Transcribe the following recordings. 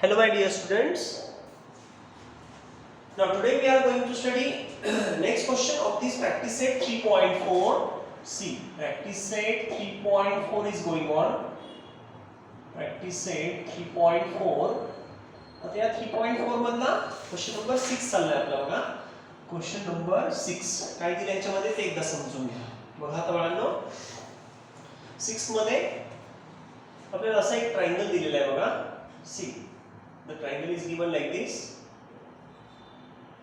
Hello my dear students. Now today we are going to study next question of this practice set 3.4. See, practice set 3.4 is going on. Practice set 3.4. आता या 3.4 मधला question number 6 चाललाय आपला बघा. Question number 6 काय दिलं याच्यामध्ये ते एकदा समजून घ्या. बघा आता बाळांनो 6 मध्ये आपल्याला असा एक ट्रायंगल दिलेला आहे बघा. See, the triangle is given like this.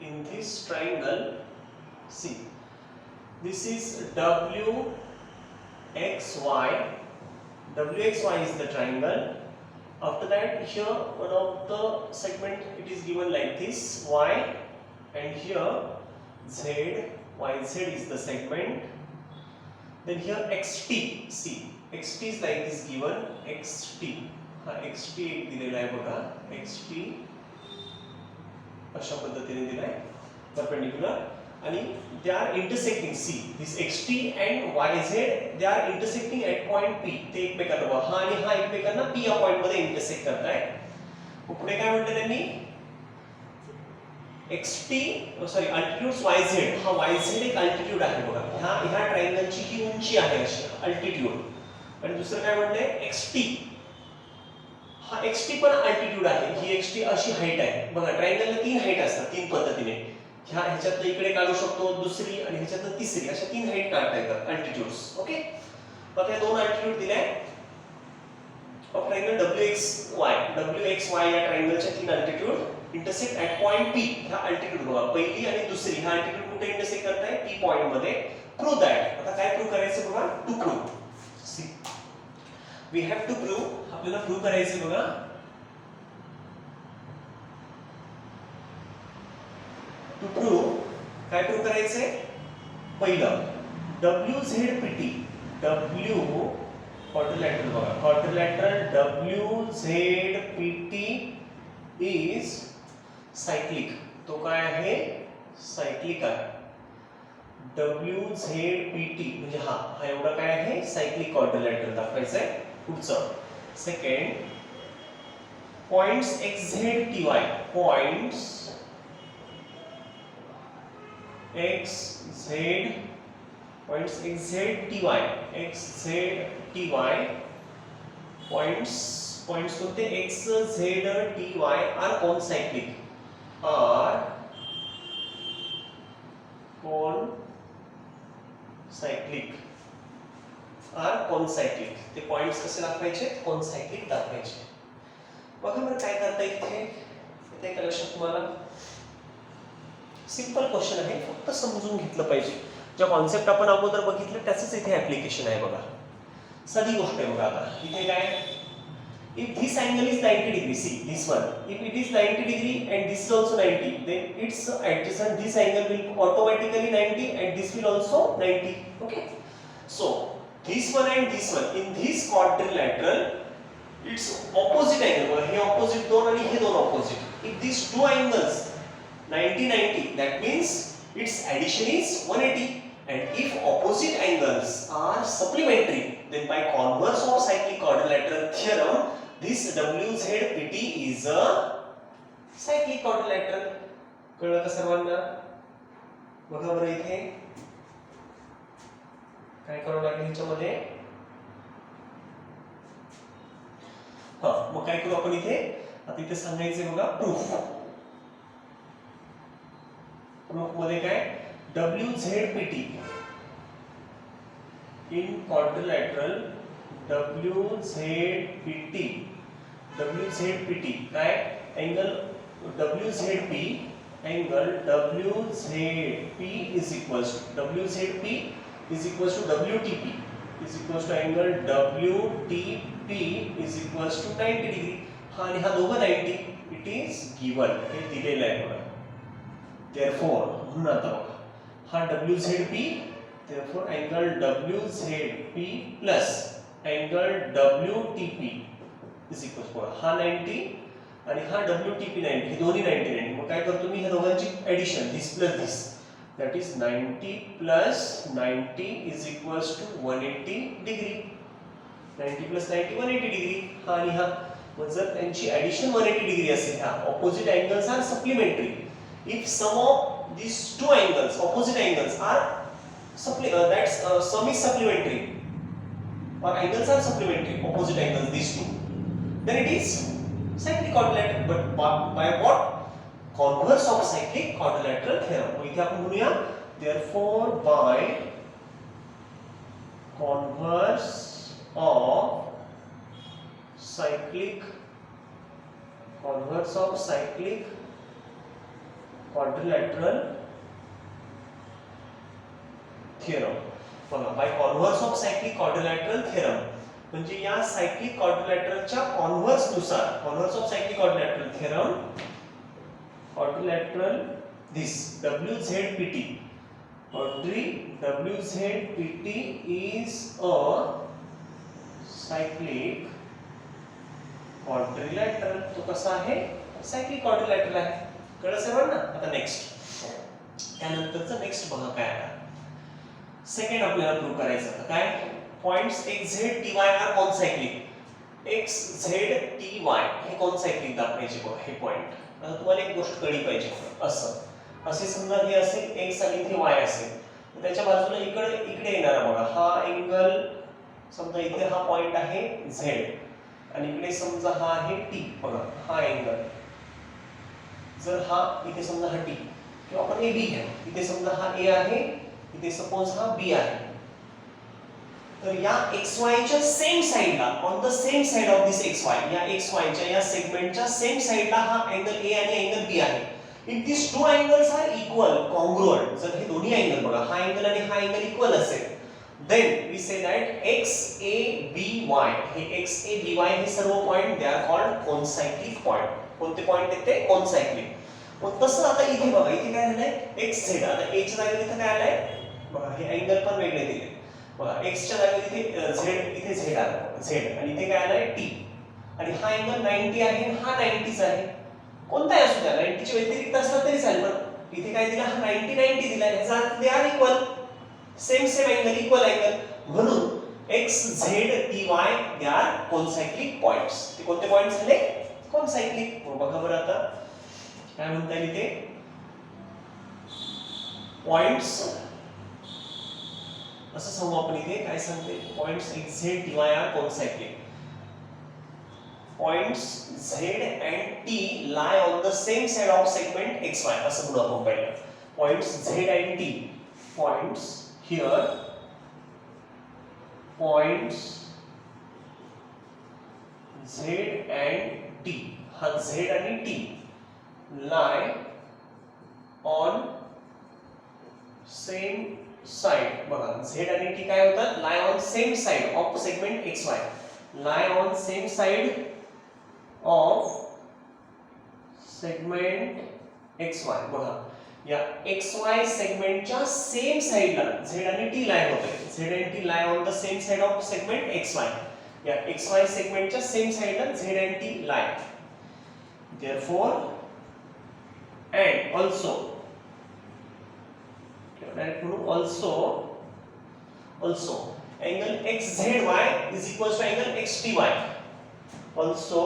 In this triangle, see, this is WXY. WXY is the triangle. After that, here one of the segment it is given like this Y, and here Z, YZ is the segment. Then here XT. See, XT is like this given. XT. हा XT एक दिलेला आहे बघा. XT अशा पद्धतीने दिलाय perpendicular आणि they are intersecting. See, this XT and YZ they are intersecting at point P. ते एकमेकांना बघा हा आणि हा एकमेकांना P या पॉइंट मध्ये इंटरसेक्ट करताय. पुढे काय म्हटलं त्यांनी XT सॉरी अल्टिट्यूड्स YZ. हा YZ एक अल्टिट्यूड आहे बघा. ह्या ट्रायंगलची ही उंची आहे अशी अल्टिट्यूड. आणि दुसरं काय म्हटलंय XT. हा XT पण अल्टिट्यूड आहे. ही XT अशी हाईट आहे बघा. ट्रायंगलला तीन हाईट असतात तीन पद्धतीने. ह्याच्यातनं इकडे काढू शकतो दुसरी आणि ह्याच्यातनं तिसरी अशा तीन हाईट काढता येतात अल्टिट्यूड्स. ओके, आता या दोन अल्टिट्यूड दिले ऑफ ट्रायंगल WXY. WXY या ट्रायंगलच्या तीन altitude intersect at point P. ह्या अल्टिट्यूड बघा पहिली आणि दुसरी ह्या अल्टिट्यूड कुठे इंटरसेक्ट करताय P पॉइंट मध्ये. Prove that. आता काय प्रूव्ह करायचं बघा. To prove. See, we have to prove. आपल्याला प्रूव्ह करायचं बघा. टू प्रूव्ह काय प्रूव्ह करायचंय पहिलं WZPT. W क्वाड्रिलॅटरल बघा. Quadrilateral WZPT is cyclic. तो काय आहे सायक्लिक आहे. WZPT म्हणजे हा एवढा काय आहे सायक्लिक क्वाड्रिलॅटरल दाखवायचं आहे. पुढचं second points XZTY. Points XZTY. Points कोणते XZTY आर कोन सायक्लिक. आर कोन सायक्लिक. आर कोन सायक्लिक. ते पॉइंट्स कसे दाखवायचे कोन सायक्लिक दाखवायचे. बघा बरं काय करता इथे येते का लक्षात तुम्हाला. सिंपल क्वेश्चन आहे फक्त समजून घेतलं पाहिजे. ज्या कॉन्सेप्ट आपण अगोदर बघितलं त्याचंच इथे ऍप्लिकेशन आहे बघा. साधी गोष्ट आहे बघा. आता इथे काय if this angle is 90 degree, see this one, if it is 90 degree and this is also 90, then its adjacent this angle will automatically 90 and this will also 90. Okay, so this one and this one in this quadrilateral it's opposite angle. हे opposite दोन आणि हे दोन opposite. If these two angles 90 90 that means its addition is 180. And if opposite angles are supplementary then by converse of cyclic quadrilateral theorem this WZPT is a cyclic quadrilateral. कळलं का सर्वांना. बघा बरं इथे काय करावं लागेल ह्याच्यामध्ये. हा मग काय करू आपण इथे. आता इथे सांगायचे बघा प्रूफ. प्रूफ मध्ये काय WZPT in quadrilateral WZPT काय angle WZP angle WZP is equals to WZP is equals to WTP is equals to angle WTP is equals to 90 degree. हा आणि हा दोघं 90 it is given. हे दिलेलं आहे बघा. therefore म्हणून आता बघा हा WZP therefore angle WZP plus angle WTP is equals to हा 90 आणि हा WTP 90. हे दोन्ही 90 90. मग काय करतो मी ह्या दोघांची addition this plus this that is 90 plus 90 is equals to 180 degree. 90 plus 90 180 degree. हा आणि हा मग जर त्यांची ऍडिशन 180 डिग्री असेल, ह्या opposite angles are supplementary. If sum of these two angles, opposite angles are sum is supplementary, or angles are supplementary, opposite angles, these two, then it is cyclic quadrilateral. But by what? Converse of cyclic quadrilateral theorem. तो इथे आपण म्हणूया, therefore by converse of cyclic quadrilateral theorem. बघा, by converse of cyclic quadrilateral theorem म्हणजे या cyclic क्वाड्रिलॅटरलच्या converse नुसार, converse of cyclic quadrilateral theorem, quadrilateral this WZPT, WZPT is a cyclic quadrilateral. तो कसा आहे? सायक्लिक क्वाड्रिलॅटरल आहे. कळलं सर्वांना? आता नेक्स्ट, त्यानंतरचं नेक्स्ट बघा काय आहे. सेकंड आपल्याला प्रूव्ह करायचं होतं काय, points XZ TY are concyclic. XZ TY हे कॉन्सायक्लिक दाखवायचे बघा हे पॉइंट. आता तुम्हाला एक गोष्ट कळली पाहिजे, असं असे समजा हे असेल x आणि इथे y असेल, तर त्याच्या बाजूला इकडे येणारा बघा हा अँगल, समजा इथे हा पॉइंट आहे Z आणि इकडे समजा हा आहे T. बघा हा अँगल, जर हा इथे समजा हा T किंवा आपण AB घ्या, इथे समजा हा A आहे, इथे सपोज हा B आहे, तर या XY च्या सेम साइडला, on the same side of this XY, या XY च्या या सेगमेंटच्या सेम साइडला हा अँगल A आणि अँगल B आहे. If this two angles are equal, congruent, जर हे दोन्ही अँगल बघा हा अँगल आणि हा अँगल इक्वल असेल, then we say that XABY, हे XABY हे सर्व point they are called concyclic point. कोणते पॉइंट आहेत ते? कॉन्सायक्लिक. मग तसं आता इथे बघा, इथे काय झालंय XZ, आता A च्या जागेवर इथे काय आलंय बघा, हे अँगल पण वेगळे दिले बघा, x च्या जागेवर इथे Z, इथे Z आला Z आणि इथे काय आलाय T, आणि हा अँगल 90 आहे आणि हा 90 आहे. कोणताही असू द्या, 90 च्या व्यतिरिक्त असला तरी चालेल, पण इथे काय दिला, हा 90 दिला, याचा अर्थ they are equal, same angle, equal angle, म्हणून XZTY they are concyclic points. ते कोणते पॉइंट्स झाले? कॉन्सायक्लिक. बघा बरं आता काय म्हणता येईल इथे, पॉइंट्स असं सांगू आपण, इथे काय सांगते, points XZTY are concyclic. Points Z and T lie on the same side of segment XY, असं म्हणू आपण पहिलं. Points Z and T, points here, points Z and T, हा Z आणि T lie on same side. बघा Z आणि T काय होतात, lie on same side of segment XY, lie on same side of segment XY. बघा या XY सेगमेंटच्या same साइडला Z आणि T lie होते, Z आणि T lie on the same side of segment XY. या XY सेगमेंटच्या सेम साइडला Z आणि T lie. Therefore and also, also angle XZY is equals to angle XTY. Also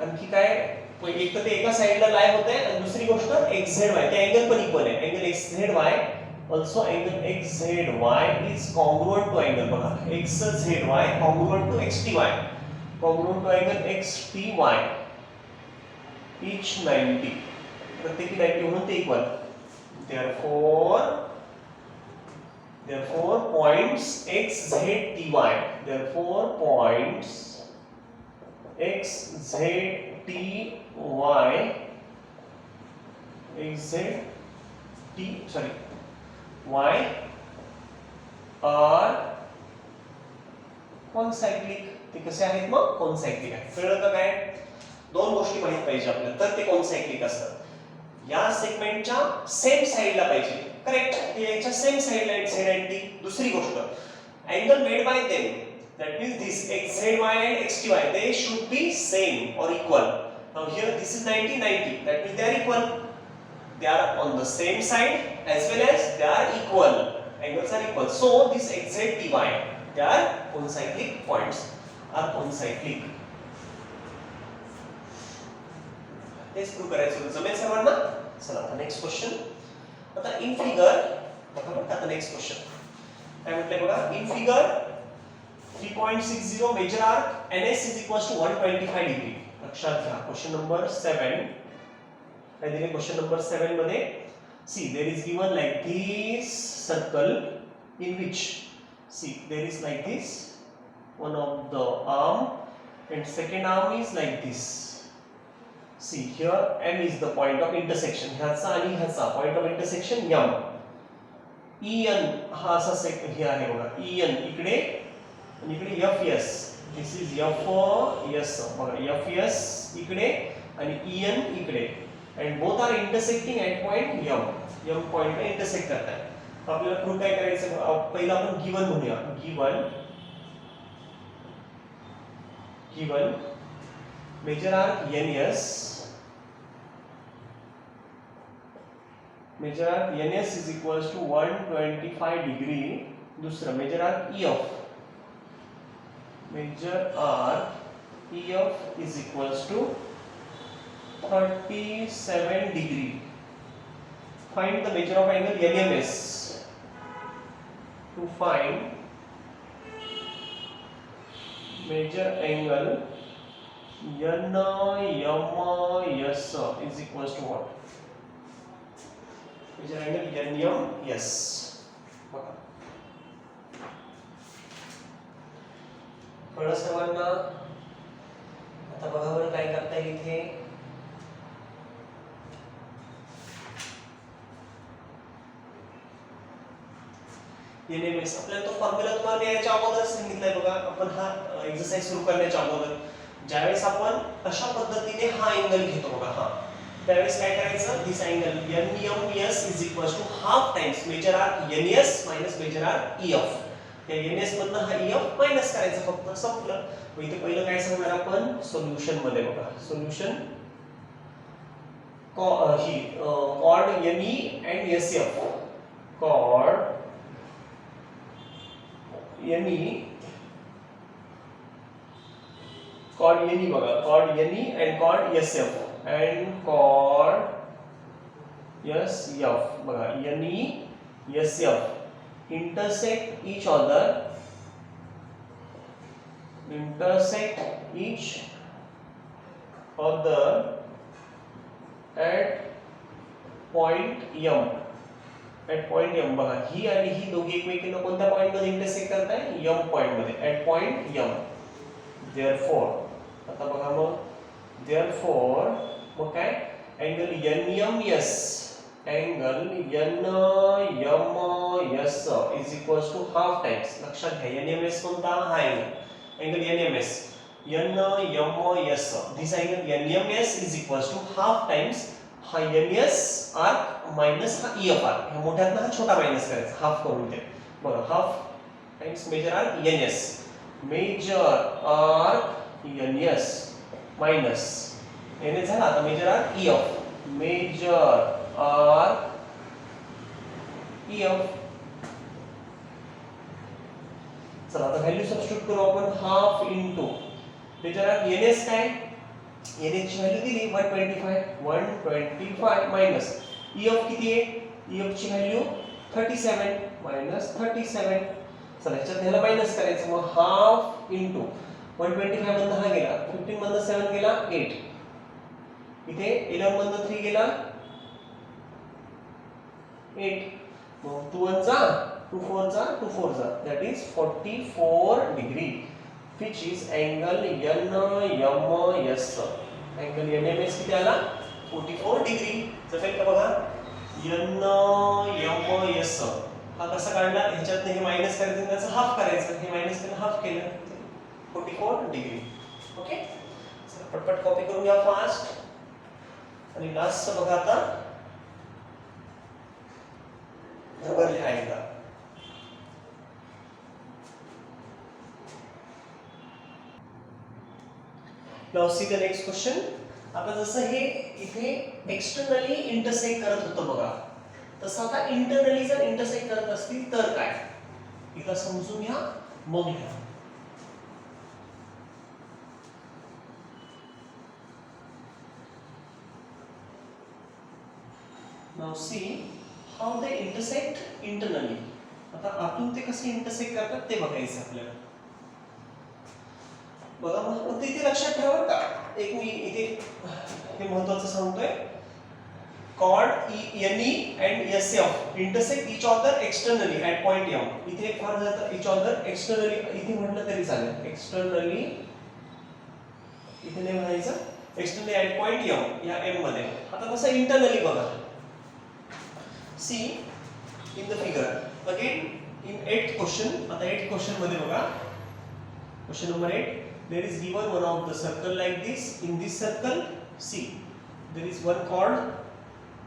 आणखी काय, एक तर ते एका साइडला लाय होते आणि दुसरी गोष्ट XZY, ते अँगल पण इक्वल आहे. Angle XZY, also angle XZY is congruent to angle, बघा XZY congruent to XTY, congruent to angle XTY, each 90, प्रत्येकी 90 म्हणून ते equal. Therefore points XZTY, therefore points XZTY, Y are concyclic. ते कसे आहेत मग? कॉन्सायक्लिक आहे. कळलं का काय? दोन गोष्टी माहित पाहिजे आपल्याला तर ते कॉन्सायक्लिक असतात. या सेगमेंटच्या सेम साइडला पाहिजे, करेक्ट, याच्या सेम साइडला Z आणि T. दुसरी गोष्ट, angle made by them, that means this XZY and XTY, they should be same or equal. Now here this is 90, that means they are equal, they are on the same side as well as they are equal, angles are equal. So this XZTY, they are concyclic points, are concyclic. तेच prove करायचं होतं. जमेल सर्वांना? चला आता next question. आता in figure बघा बघा आता नेक्स्ट क्वेश्चन काय म्हटलंय बघा. In figure 3.60 major arc NS is equals to 125 degree. लक्षात घ्या. क्वेश्चन नंबर 7 काय दिले क्वेश्चन नंबर 7 मध्ये. See there is given like this circle in which see there is like this one of the arm and second arm is like this. See here M is the point of intersection. ह्याचा आणि ह्याचा point of intersection M. EN हा असा हे आहे बघा. EN इकडे आणि इकडे FS. This is FS बघा. FS इकडे आणि EN इकडे. And both are intersecting at point M. M point ला intersect करतात. आपल्याला प्रूव्ह काय करायचं. पहिला आपण गिवन म्हणूया. Given major arc NS. Major arc NS is equals to 125 degree. दुसरा major arc EF. Major arc EF is equals to 37 degree. Find the measure of angle NMS. To find measure angle NMS is equals to what? Measure angle NMS. बघा. कळलं सर्वांना? आता बघा बरं काय करता येईल इथे. NMS आपल्याला तो फॉर्म्युला तुम्हाला द्यायच्या अगोदर सांगितलाय बघा. आपण हा एक्सरसाइज सुरू करण्याच्या अगोदर ज्यावेळेस आपण अशा पद्धतीने हा अँगल घेतो बघा. हा त्यावेळेस काय करायचं. This angle NMS is equals to half times major arc NS minus major arc EF. या NS मधनं हा EF मायनस करायचं फक्त. संपलं. मग इथे पहिलं काय सांगणार आपण सोल्युशन मध्ये बघा. सोल्युशन ही chord NE and SF. Chord NE chord NE बघा. chord NE and chord SF and chord SF बघा. NE SF intersect each other. Intersect each other at point M. at point M बघा. ही आणि ही दोघी एकमेकांना कोणत्या point मध्ये intersect करताय. M point मध्ये. at point M. therefore आता बघा मग therefore मग काय angle NMS angle NMS is equals to half times. लक्षात घ्या. NMS कोणता हा angle NMS NMS. this angle NMS is equals to half times हा NS आर्क मायनस हा EF आर्क. ह्या मोठ्यातनं हा छोटा मायनस करायचा. हाफ करून ते बघा. Half times major arc NS. Major arc NS minus NS झाला. आता major arc EF. Major arc EF. चला आता व्हॅल्यू सबस्टिट्यूट करू आपण. Half into major arc NS काय NS ची व्हॅल्यू दिली 125 मायनस EF किती आहे. EF ची व्हॅल्यू 37 मायनस 37. चला ह्याच्यात ह्याला मायनस करायचं. मग हाफ इनटू 125 मधनं हा गेला. 15 मधनं 7 गेला 8. इथे 11 मधनं 3 गेला 8. मग 2 1 जा 2 4 जा 2 4 जा. that is 44 degree. which is angle NMS. angle NMS किती आला 44 डिग्री. जमेल का बघा. NMS हा कसा काढला. ह्याच्यातनं हे मायनस करायचं त्याचं हाफ करायचं. हे मायनस केलं हाफ केलं 44 डिग्री. ओके. चला पटपट कॉपी करून घ्या फास्ट. आणि लास्ट बघा आता बरोबर लिहा एकदा. Now see the next question. आता जसं हे इथे एक्सटर्नली इंटरसेक्ट करत होतं बघा. तसं आता इंटरनली जर इंटरसेक्ट करत असतील तर काय. एकदा समजून घ्या मग लिहा. Now see how they intersect internally. आता आतून ते कसे इंटरसेक्ट करतात ते बघायचं आपल्याला. बघा मग ते इथे लक्षात ठेवा का, एक मी इथे हे महत्त्वाचं सांगतोय. chord NE and SF intersect each other externally at point M. इथे एक फार झालं each other externally इथे म्हटलं तरी चालेल. externally इथे नाही म्हणायचं, externally at point M या M मध्ये. आता कसं internally बघा. See in the figure again in 8th question. आता 8th question मध्ये बघा. Question number 8. There is given one of the circle like this. In this circle, see there is one chord.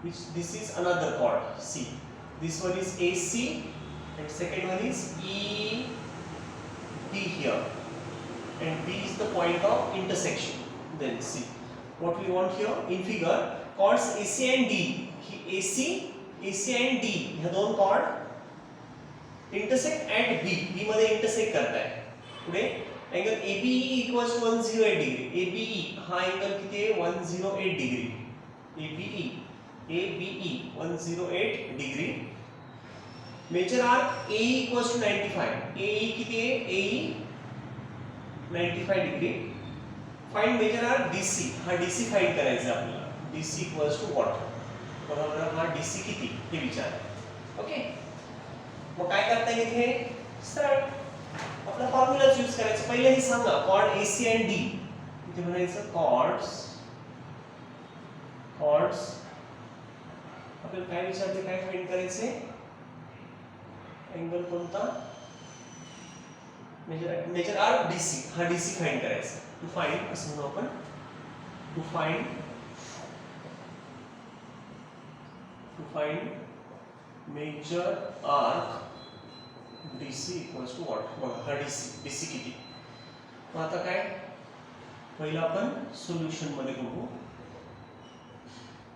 Which this is another chord. C. This one is AC and second one is ED here, and B is the point of intersection. Then see what we want here in figure. Chords AC and D. AC and D ह्या दोन chord intersect at B. B मध्ये intersect करताय. पुढे angle ABE equals to 108 degree. ABE हा angle किती आहे 108 degree. ABE 108 degree. Major arc AE equals to 95. AE किती आहे AE 95 degree. Find major arc DC. हा DC फाइंड करायचा आपल्याला. DC equals to what? बरोबर हा DC किती हे विचार. ओके, मग काय करता येईल इथे? सरळ आपला फॉर्म्युलाच यूज करायचा. पहिले हे सांगा chord AC and D. इथे म्हणायचं chords आपल्याला काय विचारते, काय फाइंड करायचे? अँगल कोणता? Major arc DC. हा डीसी फाइंड करायचा. टू फाइंड असं म्हणू आपण. To find major arc DC equals to what? बघा हा डीसी किती. मग आता काय पहिलं आपण सोल्युशन मध्ये बघू.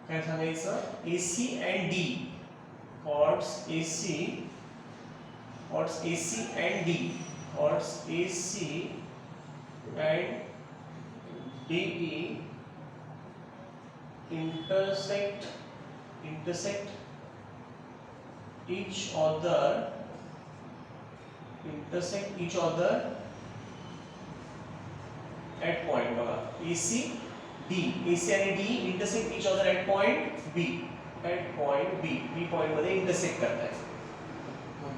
काय सांगायचं? AC and D chords AC and D chords AC and DE intersect each other at point. बघा AC and D intersect each other at point B. At point B. B point मध्ये intersect करताय.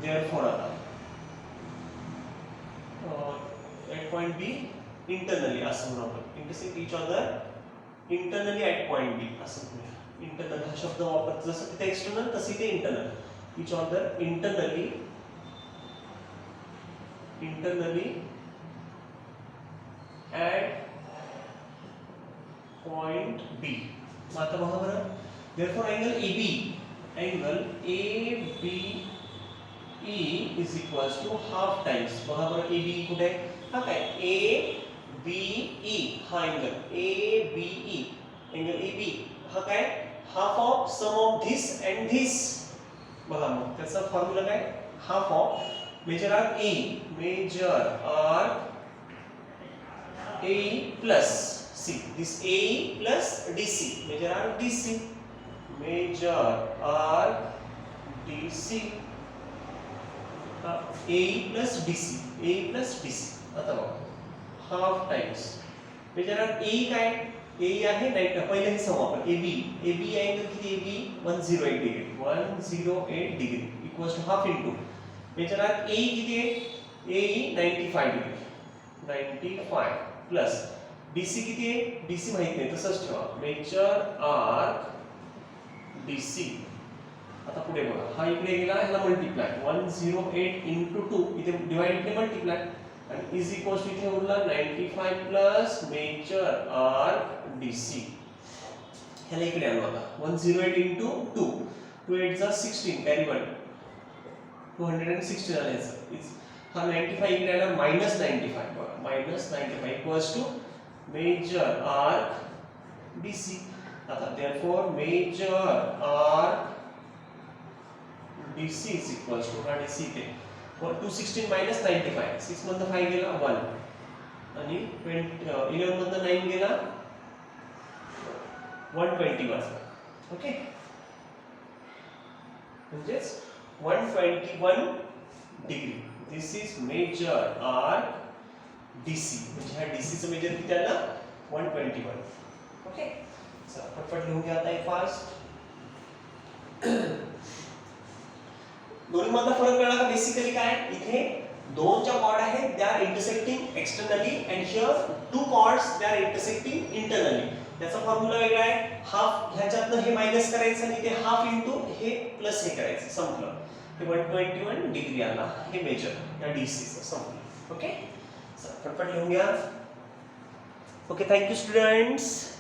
Therefore आता at point B internally असं म्हणू आपण. Intersect each other internally at point B असं म्हणूया. Internal हा शब्द वापरतो जसं तिथे external तसे इथे internal. Each other internally at point B. मग आता बघा बरं. Therefore angle ABE is equals to half times. बघा बरं ABE कुठे आहे? हा काय ABE हा angle AB हा काय half of sum of this and this. बघा मग त्याचा फॉर्म्युला काय? half of major arc AE plus C. This AE plus DC. Major arc DC. AE plus DC. आता बघा half times. Major arc AE काय? AE आहे 90. पहिले हे सांगू आपण. AB अँगल किती? AB 108 degree. 108 degree equals to half into. Major arc AE किती आहे? AE 95 degree. 95 plus DC किती आहे? DC माहित नाही तसंच ठेवा. Major arc DC. आता पुढे बघा हा इकडे गेला ह्याला मल्टिप्लाय 108 into 2 इथे डिवाइड इथे मल्टिप्लाय आणि इज इक्वल्स टू इथे उरला 95 प्लस मेजर आर्क DC. ह्याला इकडे आणू आता 108 into 2 2 8 जा 16 कॅरी 1 216 आलायचं. हा 95 इकडे आला -95 बघा -95 equals to major arc DC. आता therefore major arc DC is equals to हा DC इथे 216 minus 95 6 मधनं 5 गेला 1 आणि 11 मधनं 9 गेला 121. ओके म्हणजेच 121 degree. This is major arc DC. म्हणजे ह्या DC चं मेजर किती आलं 121. ओके, चला पटपट लिहून घ्या आता हे फास्ट. दोन्ही मधला फरक कळला का? बेसिकली काय इथे दोन ज्या कॉर्ड आहेत they are intersecting externally and here two chords they are intersecting internally. त्याचा फॉर्म्युला वेगळा आहे. हाफ ह्याच्यातनं हे मायनस करायचं आणि ते हाफ इंटू हे प्लस हे करायचं. संपलं. हे 121 डिग्री आला. हे मेजर या डीसीचं संपलं. ओके, चला पटपट लिहून घ्या. Okay, thank you students.